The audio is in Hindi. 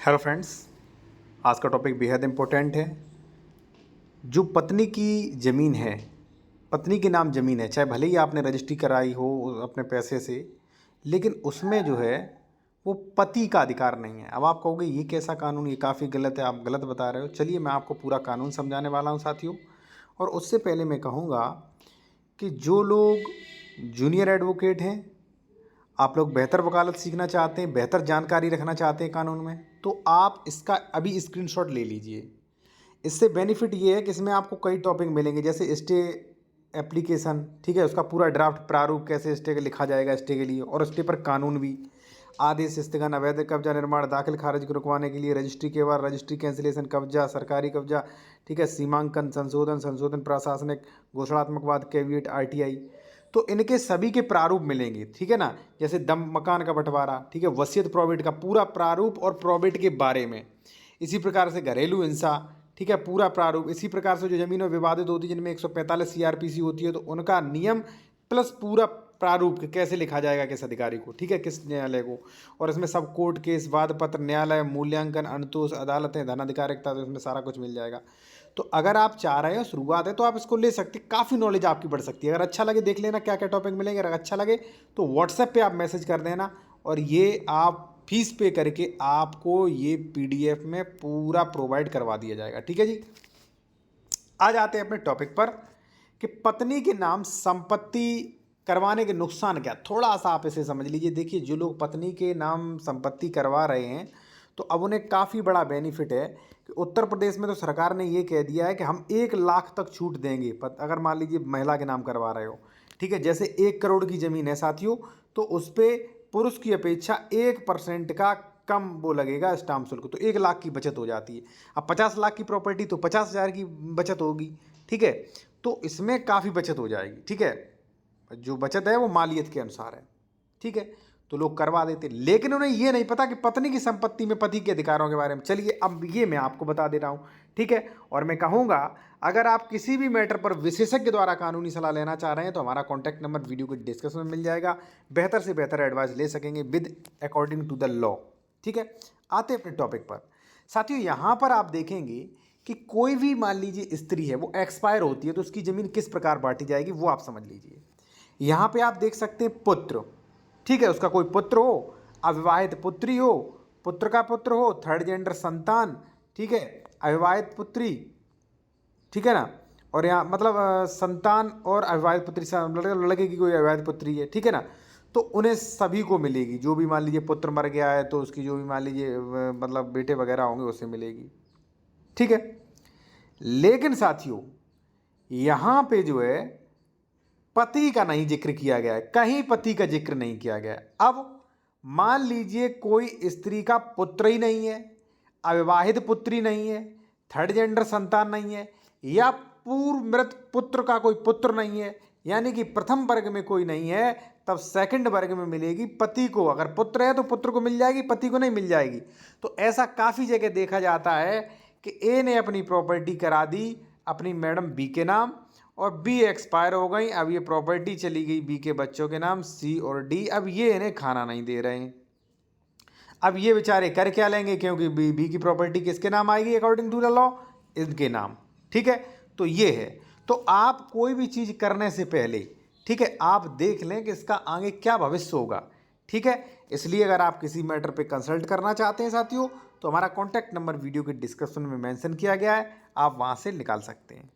हेलो फ्रेंड्स, आज का टॉपिक बेहद इम्पोर्टेंट है। जो पत्नी की ज़मीन है, पत्नी के नाम ज़मीन है, चाहे भले ही आपने रजिस्ट्री कराई हो अपने पैसे से, लेकिन उसमें जो है वो पति का अधिकार नहीं है। अब आप कहोगे ये कैसा कानून, ये काफ़ी गलत है, आप गलत बता रहे हो। चलिए मैं आपको पूरा कानून समझाने वाला हूँ साथियों। और उससे पहले मैं कहूँगा कि जो लोग जूनियर एडवोकेट हैं, आप लोग बेहतर वकालत सीखना चाहते हैं, बेहतर जानकारी रखना चाहते हैं कानून में, तो आप इसका अभी स्क्रीनशॉट ले लीजिए। इससे बेनिफिट ये है कि इसमें आपको कई टॉपिक मिलेंगे, जैसे स्टे एप्लीकेशन, ठीक है, उसका पूरा ड्राफ्ट प्रारूप कैसे स्टे लिखा जाएगा स्टे के लिए, और स्टे पर कानून भी, आदेश स्थगन, अवैध कब्जा निर्माण, दाखिल खारिज को रुकवाने के लिए, रजिस्ट्री के बाद रजिस्ट्री कैंसिलेशन, कब्जा, सरकारी कब्जा, ठीक है, सीमांकन, संशोधन प्रशासनिक, घोषणात्मक कैविएट, आरटीआई। तो इनके सभी के प्रारूप मिलेंगे, ठीक है ना। जैसे दम मकान का बंटवारा, ठीक है, वसीयत प्रोविट का पूरा प्रारूप और प्रोविट के बारे में। इसी प्रकार से घरेलू हिंसा, ठीक है, पूरा प्रारूप। इसी प्रकार से जो जमीनों विवादित होती है, जिनमें 145 सीआरपीसी होती है, तो उनका नियम प्लस पूरा प्रारूप कि कैसे लिखा जाएगा किस अधिकारी को, ठीक है, किस न्यायालय को। और इसमें सब कोर्ट केस, वाद पत्र, न्यायालय, मूल्यांकन, अनुतोष, अदालतें, धन अधिकारिकता, तो इसमें सारा कुछ मिल जाएगा। तो अगर आप चाह रहे हो शुरुआत है तो आप इसको ले सकते, काफ़ी नॉलेज आपकी बढ़ सकती है। अगर अच्छा लगे देख लेना क्या क्या टॉपिक मिलेंगे, अगर अच्छा लगे तो व्हाट्सएप पे आप मैसेज कर देना, और ये आप फीस पे करके आपको ये पीडीएफ में पूरा प्रोवाइड करवा दिया जाएगा, ठीक है जी। आ जाते हैं अपने टॉपिक पर कि पत्नी के नाम संपत्ति करवाने के नुकसान क्या। थोड़ा सा आप इसे समझ लीजिए। देखिए, जो लोग पत्नी के नाम संपत्ति करवा रहे हैं, तो अब उन्हें काफ़ी बड़ा बेनिफिट है कि उत्तर प्रदेश में तो सरकार ने ये कह दिया है कि हम 1 लाख तक छूट देंगे। अगर मान लीजिए महिला के नाम करवा रहे हो, ठीक है, जैसे 1 करोड़ की ज़मीन है साथियों, तो उस पर पुरुष की अपेक्षा 1% का कम वो लगेगा स्टाम्प शुल्क, तो 1 लाख की बचत हो जाती है। अब 50 लाख की प्रॉपर्टी तो 50,000 की बचत होगी, ठीक है। तो इसमें काफ़ी बचत हो जाएगी, ठीक है। जो बचत है वो मालियत के अनुसार है, ठीक है। तो लोग करवा देते, लेकिन उन्हें ये नहीं पता कि पत्नी की संपत्ति में पति के अधिकारों के बारे में। चलिए अब ये मैं आपको बता दे रहा हूँ, ठीक है। और मैं कहूँगा अगर आप किसी भी मैटर पर विशेषज्ञ द्वारा कानूनी सलाह लेना चाह रहे हैं तो हमारा कॉन्टैक्ट नंबर वीडियो के डिस्क्रिप्शन में मिल जाएगा। बेहतर से बेहतर एडवाइस ले सकेंगे with according to the law, ठीक है। आते अपने टॉपिक पर साथियों। यहाँ पर आप देखेंगे कि कोई भी मान लीजिए स्त्री है, वो एक्सपायर होती है, तो उसकी ज़मीन किस प्रकार बांटी जाएगी वो आप समझ लीजिए। यहाँ पे आप देख सकते हैं पुत्र, ठीक है, उसका कोई पुत्र हो, अविवाहित पुत्री हो, पुत्र का पुत्र हो, थर्ड जेंडर संतान, ठीक है, अविवाहित पुत्री, ठीक है ना। और यहाँ मतलब संतान और अविवाहित पुत्री, लड़के की कोई अविवाहित पुत्री है, ठीक है ना, तो उन्हें सभी को मिलेगी। जो भी मान लीजिए पुत्र मर गया है तो उसकी जो भी मान लीजिए मतलब बेटे वगैरह होंगे उससे मिलेगी, ठीक है। लेकिन साथियों यहाँ पे जो है पति का नहीं जिक्र किया गया है, कहीं पति का जिक्र नहीं किया गया है। अब मान लीजिए कोई स्त्री का पुत्र ही नहीं है, अविवाहित पुत्री नहीं है, थर्ड जेंडर संतान नहीं है, या पूर्व मृत पुत्र का कोई पुत्र नहीं है, यानी कि प्रथम वर्ग में कोई नहीं है, तब सेकंड वर्ग में मिलेगी पति को। अगर पुत्र है तो पुत्र को मिल जाएगी, पति को नहीं मिल जाएगी। तो ऐसा काफ़ी जगह देखा जाता है कि ए ने अपनी प्रॉपर्टी करा दी अपनी मैडम बी के नाम, और बी एक्सपायर हो गई, अब ये प्रॉपर्टी चली गई बी के बच्चों के नाम सी और डी। अब ये इन्हें खाना नहीं दे रहे हैं। अब ये बेचारे कर क्या लेंगे, क्योंकि बी की प्रॉपर्टी किसके नाम आएगी अकॉर्डिंग टू द लॉ, इनके नाम, ठीक है। तो ये है। तो आप कोई भी चीज़ करने से पहले, ठीक है, आप देख लें कि इसका आगे क्या भविष्य होगा, ठीक है। इसलिए अगर आप किसी मैटर पे कंसल्ट करना चाहते हैं साथियों, तो हमारा कॉन्टैक्ट नंबर वीडियो के डिस्क्रिप्शन में मेंशन किया गया है, आप वहाँ से निकाल सकते हैं।